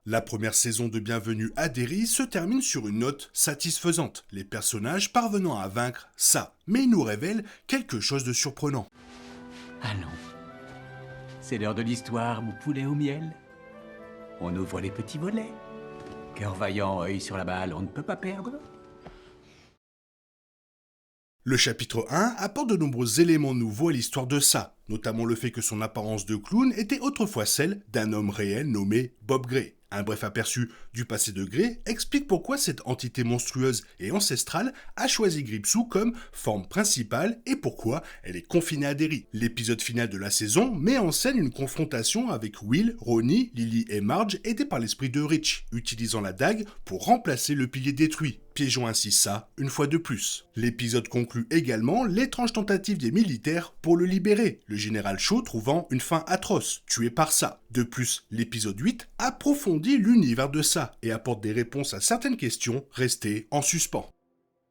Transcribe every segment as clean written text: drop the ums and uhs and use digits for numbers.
La première saison de Bienvenue à Derry se termine sur une note satisfaisante, les personnages parvenant à vaincre ça, mais ils nous révèlent quelque chose de surprenant. Allons, c'est l'heure de l'histoire, mon poulet au miel. On ouvre les petits volets. Cœur vaillant, œil sur la balle, on ne peut pas perdre. Le chapitre 1 apporte de nombreux éléments nouveaux à l'histoire de ça, notamment le fait que son apparence de clown était autrefois celle d'un homme réel nommé Bob Gray. Un bref aperçu du passé de Gray explique pourquoi cette entité monstrueuse et ancestrale a choisi Gripsou comme forme principale et pourquoi elle est confinée à Derry. L'épisode final de la saison met en scène une confrontation avec Will, Ronnie, Lily et Marge aidés par l'esprit de Rich, utilisant la dague pour remplacer le pilier détruit, piégeant ainsi ça une fois de plus. L'épisode conclut également l'étrange tentative des militaires pour le libérer, le général Shaw trouvant une fin atroce, tué par ça. De plus, l'épisode 8 approfondit l'univers de ça et apporte des réponses à certaines questions restées en suspens.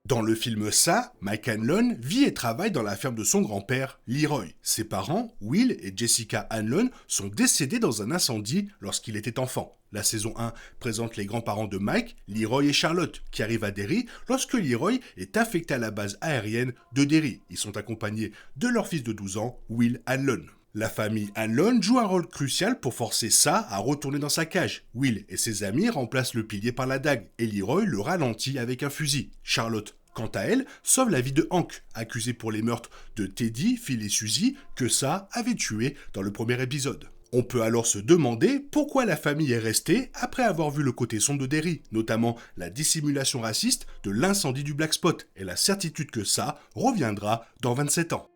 Dans le film Ça, Mike Hanlon vit et travaille dans la ferme de son grand-père, Leroy. Ses parents, Will et Jessica Hanlon, sont décédés dans un incendie lorsqu'il était enfant. La saison 1 présente les grands-parents de Mike, Leroy et Charlotte, qui arrivent à Derry lorsque Leroy est affecté à la base aérienne de Derry. Ils sont accompagnés de leur fils de 12 ans, Will Hanlon. La famille Hanlon joue un rôle crucial pour forcer ça à retourner dans sa cage. Will et ses amis remplacent le pilier par la dague, et Leroy le ralentit avec un fusil. Charlotte, quant à elle, sauve la vie de Hank, accusé pour les meurtres de Teddy, Phil et Suzy, que ça avait tué dans le premier épisode. On peut alors se demander pourquoi la famille est restée après avoir vu le côté sombre de Derry, notamment la dissimulation raciste de l'incendie du Black Spot et la certitude que ça reviendra dans 27 ans.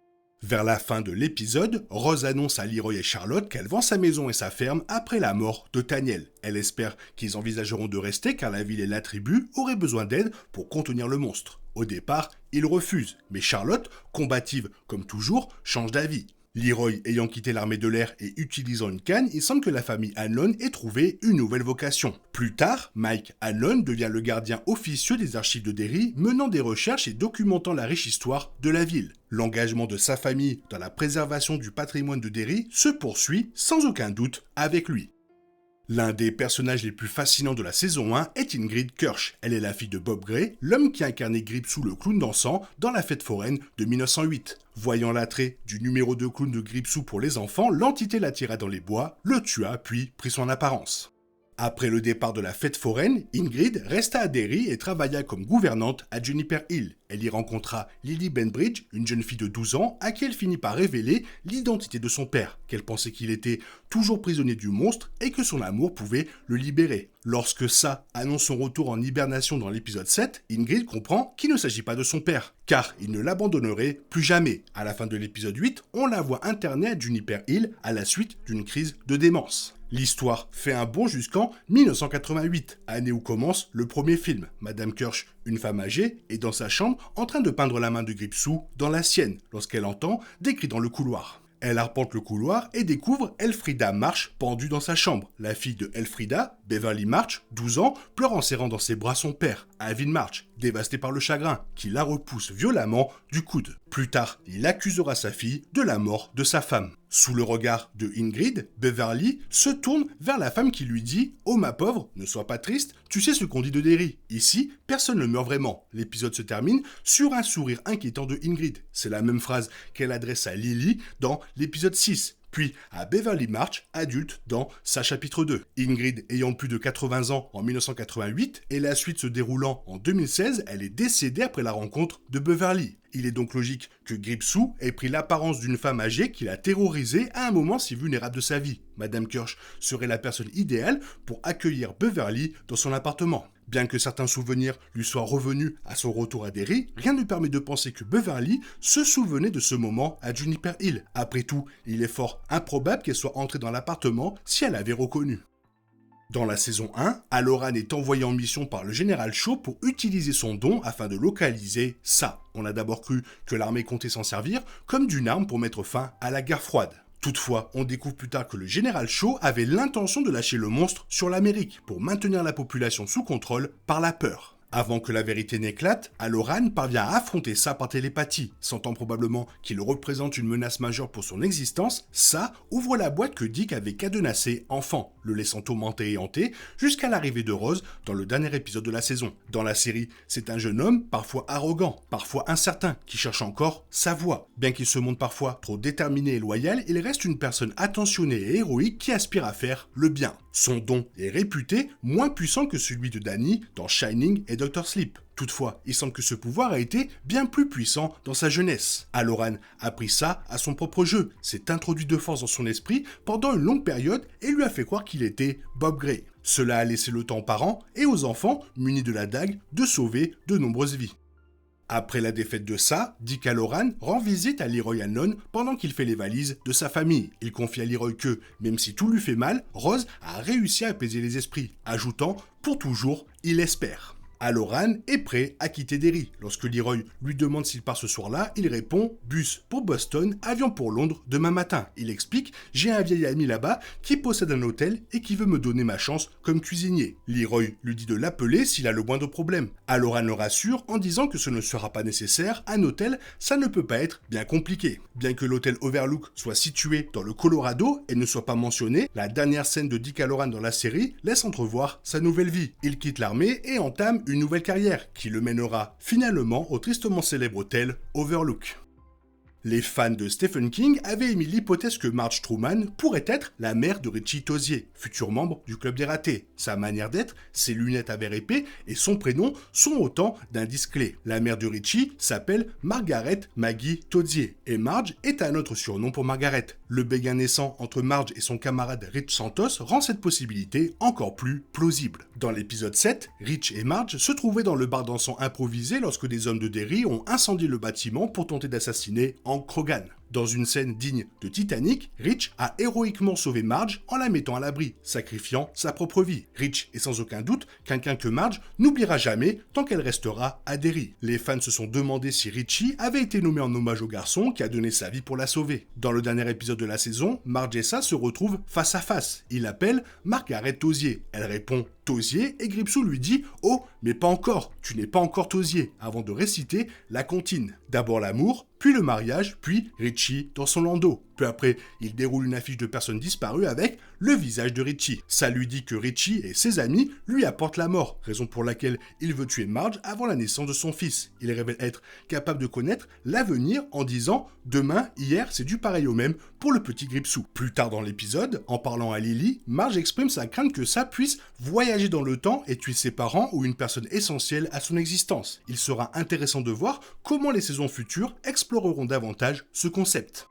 Vers la fin de l'épisode, Rose annonce à Leroy et Charlotte qu'elle vend sa maison et sa ferme après la mort de Daniel. Elle espère qu'ils envisageront de rester car la ville et la tribu auraient besoin d'aide pour contenir le monstre. Au départ, ils refusent, mais Charlotte, combative comme toujours, change d'avis. Leroy ayant quitté l'armée de l'air et utilisant une canne, il semble que la famille Hanlon ait trouvé une nouvelle vocation. Plus tard, Mike Hanlon devient le gardien officieux des archives de Derry, menant des recherches et documentant la riche histoire de la ville. L'engagement de sa famille dans la préservation du patrimoine de Derry se poursuit sans aucun doute avec lui. L'un des personnages les plus fascinants de la saison 1 est Ingrid Kirsch. Elle est la fille de Bob Gray, l'homme qui incarnait Gripsou le clown dansant dans la fête foraine de 1908. Voyant l'attrait du numéro de clown de Gripsou pour les enfants, l'entité l'attira dans les bois, le tua puis prit son apparence. Après le départ de la fête foraine, Ingrid resta à Derry et travailla comme gouvernante à Juniper Hill. Elle y rencontra Lily Benbridge, une jeune fille de 12 ans, à qui elle finit par révéler l'identité de son père, qu'elle pensait qu'il était toujours prisonnier du monstre et que son amour pouvait le libérer. Lorsque ça annonce son retour en hibernation dans l'épisode 7, Ingrid comprend qu'il ne s'agit pas de son père, car il ne l'abandonnerait plus jamais. À la fin de l'épisode 8, on la voit internée à Juniper Hill à la suite d'une crise de démence. L'histoire fait un bond jusqu'en 1988, année où commence le premier film. Madame Kirsch, une femme âgée, est dans sa chambre en train de peindre la main de Gripsou dans la sienne lorsqu'elle entend des cris dans le couloir. Elle arpente le couloir et découvre Elfrida March pendue dans sa chambre. La fille de Elfrida, Beverly March, 12 ans, pleure en serrant dans ses bras son père, Alvin March, dévasté par le chagrin, qui la repousse violemment du coude. Plus tard, il accusera sa fille de la mort de sa femme. Sous le regard de Ingrid, Beverly se tourne vers la femme qui lui dit « Oh ma pauvre, ne sois pas triste, tu sais ce qu'on dit de Derry. Ici, personne ne meurt vraiment. » L'épisode se termine sur un sourire inquiétant de Ingrid. C'est la même phrase qu'elle adresse à Lily dans l'épisode 6. Puis à Beverly March, adulte, dans sa chapitre 2. Ingrid ayant plus de 80 ans en 1988 et la suite se déroulant en 2016, elle est décédée après la rencontre de Beverly. Il est donc logique que Gripsou ait pris l'apparence d'une femme âgée qui l'a terrorisée à un moment si vulnérable de sa vie. Madame Kirsch serait la personne idéale pour accueillir Beverly dans son appartement. Bien que certains souvenirs lui soient revenus à son retour à Derry, rien ne permet de penser que Beverly se souvenait de ce moment à Juniper Hill. Après tout, il est fort improbable qu'elle soit entrée dans l'appartement si elle l'avait reconnu. Dans la saison 1, Halloran est envoyé en mission par le général Shaw pour utiliser son don afin de localiser ça. On a d'abord cru que l'armée comptait s'en servir comme d'une arme pour mettre fin à la guerre froide. Toutefois, on découvre plus tard que le général Shaw avait l'intention de lâcher le monstre sur l'Amérique pour maintenir la population sous contrôle par la peur. Avant que la vérité n'éclate, Halloran parvient à affronter ça par télépathie. Sentant probablement qu'il représente une menace majeure pour son existence, ça ouvre la boîte que Dick avait cadenassée enfant, le laissant tourmenté et hanté jusqu'à l'arrivée de Rose dans le dernier épisode de la saison. Dans la série, c'est un jeune homme parfois arrogant, parfois incertain, qui cherche encore sa voie. Bien qu'il se montre parfois trop déterminé et loyal, il reste une personne attentionnée et héroïque qui aspire à faire le bien. Son don est réputé moins puissant que celui de Danny dans Shining et Dr. Sleep. Toutefois, il semble que ce pouvoir a été bien plus puissant dans sa jeunesse. Halloran a pris ça à son propre jeu, s'est introduit de force dans son esprit pendant une longue période et lui a fait croire qu'il était Bob Gray. Cela a laissé le temps aux parents et aux enfants, munis de la dague, de sauver de nombreuses vies. Après la défaite de ça, Dick Halloran rend visite à Leroy Hannon pendant qu'il fait les valises de sa famille. Il confie à Leroy que, même si tout lui fait mal, Rose a réussi à apaiser les esprits, ajoutant « pour toujours, il espère ». Halloran est prêt à quitter Derry. Lorsque Leroy lui demande s'il part ce soir-là, il répond « bus pour Boston, avion pour Londres demain matin ». Il explique « j'ai un vieil ami là-bas qui possède un hôtel et qui veut me donner ma chance comme cuisinier ». Leroy lui dit de l'appeler s'il a le moindre problème. Halloran le rassure en disant que ce ne sera pas nécessaire, un hôtel, ça ne peut pas être bien compliqué. Bien que l'hôtel Overlook soit situé dans le Colorado et ne soit pas mentionné, la dernière scène de Dick Halloran dans la série laisse entrevoir sa nouvelle vie. Il quitte l'armée et entame une nouvelle carrière qui le mènera finalement au tristement célèbre hôtel Overlook. Les fans de Stephen King avaient émis l'hypothèse que Marge Truman pourrait être la mère de Richie Tozier, futur membre du Club des Ratés. Sa manière d'être, ses lunettes à verre épais et son prénom sont autant d'indices clés. La mère de Richie s'appelle Margaret Maggie Tozier et Marge est un autre surnom pour Margaret. Le béguin naissant entre Marge et son camarade Rich Santos rend cette possibilité encore plus plausible. Dans l'épisode 7, Rich et Marge se trouvaient dans le bar dansant improvisé lorsque des hommes de Derry ont incendié le bâtiment pour tenter d'assassiner Hank Krogan. Dans une scène digne de Titanic, Rich a héroïquement sauvé Marge en la mettant à l'abri, sacrifiant sa propre vie. Rich est sans aucun doute quelqu'un que Marge n'oubliera jamais tant qu'elle restera à Derry. Les fans se sont demandé si Richie avait été nommé en hommage au garçon qui a donné sa vie pour la sauver. Dans le dernier épisode de la saison, Marge et ça se retrouvent face à face. Il appelle Margaret Tozier. Elle répond Tozier et Gripsou lui dit « Oh, mais pas encore, tu n'es pas encore Tozier » avant de réciter la comptine. D'abord l'amour, puis le mariage, puis Richie dans son landau. Peu après, il déroule une affiche de personnes disparues avec le visage de Richie. Ça lui dit que Richie et ses amis lui apportent la mort, raison pour laquelle il veut tuer Marge avant la naissance de son fils. Il révèle être capable de connaître l'avenir en disant « Demain, hier, c'est du pareil au même pour le petit Gripsou ». Plus tard dans l'épisode, en parlant à Lily, Marge exprime sa crainte que ça puisse voyager dans le temps et tuer ses parents ou une personne essentielle à son existence. Il sera intéressant de voir comment les saisons futures exploreront davantage ce concept.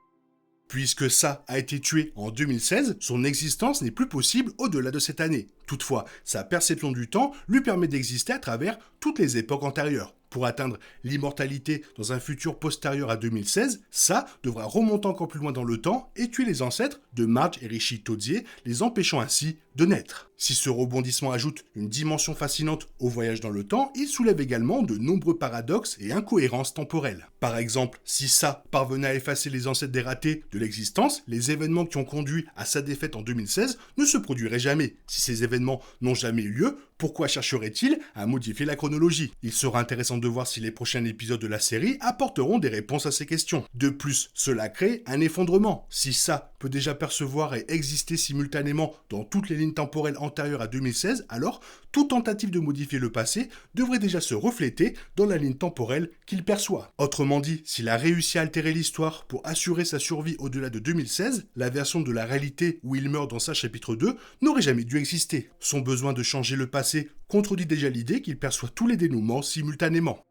Puisque ça a été tué en 2016, son existence n'est plus possible au-delà de cette année. Toutefois, sa perception du temps lui permet d'exister à travers toutes les époques antérieures. Pour atteindre l'immortalité dans un futur postérieur à 2016, ça devra remonter encore plus loin dans le temps et tuer les ancêtres de Marge et Richie Tozier, les empêchant ainsi de naître. Si ce rebondissement ajoute une dimension fascinante au voyage dans le temps, il soulève également de nombreux paradoxes et incohérences temporelles. Par exemple, si ça parvenait à effacer les ancêtres des ratés de l'existence, les événements qui ont conduit à sa défaite en 2016 ne se produiraient jamais. Si ces événements n'ont jamais eu lieu, pourquoi chercherait-il à modifier la chronologie? Il sera intéressant de voir si les prochains épisodes de la série apporteront des réponses à ces questions. De plus, cela crée un effondrement. Si ça peut déjà percevoir et exister simultanément dans toutes les lignes temporelles antérieures à 2016, alors toute tentative de modifier le passé devrait déjà se refléter dans la ligne temporelle qu'il perçoit. Autrement dit, s'il a réussi à altérer l'histoire pour assurer sa survie au-delà de 2016, la version de la réalité où il meurt dans sa chapitre 2 n'aurait jamais dû exister. Son besoin de changer le passé contredit déjà l'idée qu'il perçoit tous les dénouements simultanément.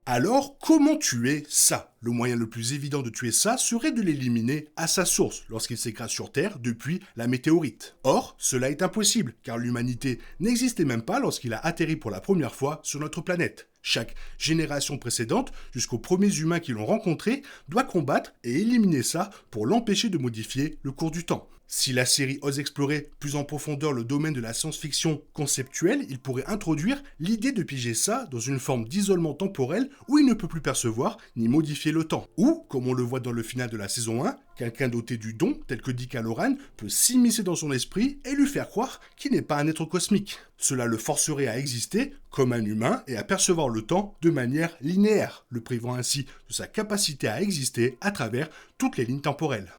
Alors, comment tuer ça? Le moyen le plus évident de tuer ça serait de l'éliminer à sa source, lorsqu'il s'écrase sur Terre depuis la météorite. Or, cela est impossible, car l'humanité n'existait même pas lorsqu'il a atterri pour la première fois sur notre planète. Chaque génération précédente, jusqu'aux premiers humains qui l'ont rencontré, doit combattre et éliminer ça pour l'empêcher de modifier le cours du temps. Si la série ose explorer plus en profondeur le domaine de la science-fiction conceptuelle, il pourrait introduire l'idée de piéger ça dans une forme d'isolement temporel où il ne peut plus percevoir ni modifier le temps. Ou, comme on le voit dans le final de la saison 1, quelqu'un doté du don, tel que Dick Hallorann, peut s'immiscer dans son esprit et lui faire croire qu'il n'est pas un être cosmique. Cela le forcerait à exister comme un humain et à percevoir le temps de manière linéaire, le privant ainsi de sa capacité à exister à travers toutes les lignes temporelles.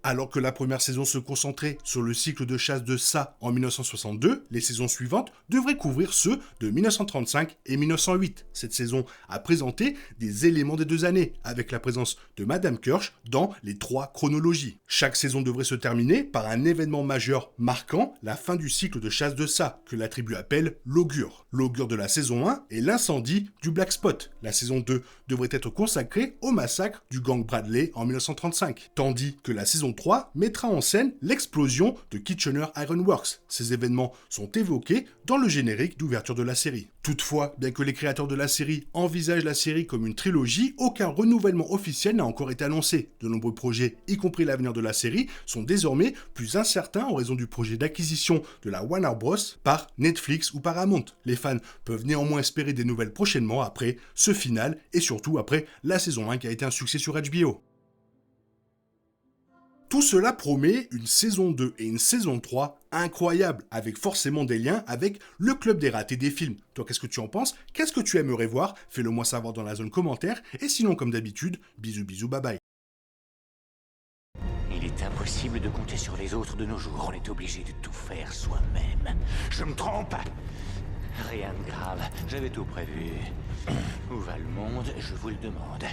Alors que la première saison se concentrait sur le cycle de chasse de Ça en 1962, les saisons suivantes devraient couvrir ceux de 1935 et 1908. Cette saison a présenté des éléments des 2 années, avec la présence de Madame Kirsch dans les 3 chronologies. Chaque saison devrait se terminer par un événement majeur marquant la fin du cycle de chasse de Ça, que la tribu appelle l'augure. L'augure de la saison 1 est l'incendie du Black Spot. La saison 2 devrait être consacrée au massacre du gang Bradley en 1935, tandis que la saison 3 mettra en scène l'explosion de Kitchener Iron Works. Ces événements sont évoqués dans le générique d'ouverture de la série. Toutefois, bien que les créateurs de la série envisagent la série comme une trilogie, aucun renouvellement officiel n'a encore été annoncé. De nombreux projets, y compris l'avenir de la série, sont désormais plus incertains en raison du projet d'acquisition de la Warner Bros. Par Netflix ou Paramount. Les fans peuvent néanmoins espérer des nouvelles prochainement après ce final et surtout après la saison 1 qui a été un succès sur HBO. Tout cela promet une saison 2 et une saison 3 incroyables, avec forcément des liens avec le club des ratés des films. Toi, qu'est-ce que tu en penses? Qu'est-ce que tu aimerais voir? Fais-le moi savoir dans la zone commentaire. Et sinon, comme d'habitude, bisous bisous, bye bye. Il est impossible de compter sur les autres de nos jours. On est obligé de tout faire soi-même. Je me trompe? Rien de grave. J'avais tout prévu. Où va le monde? Je vous le demande.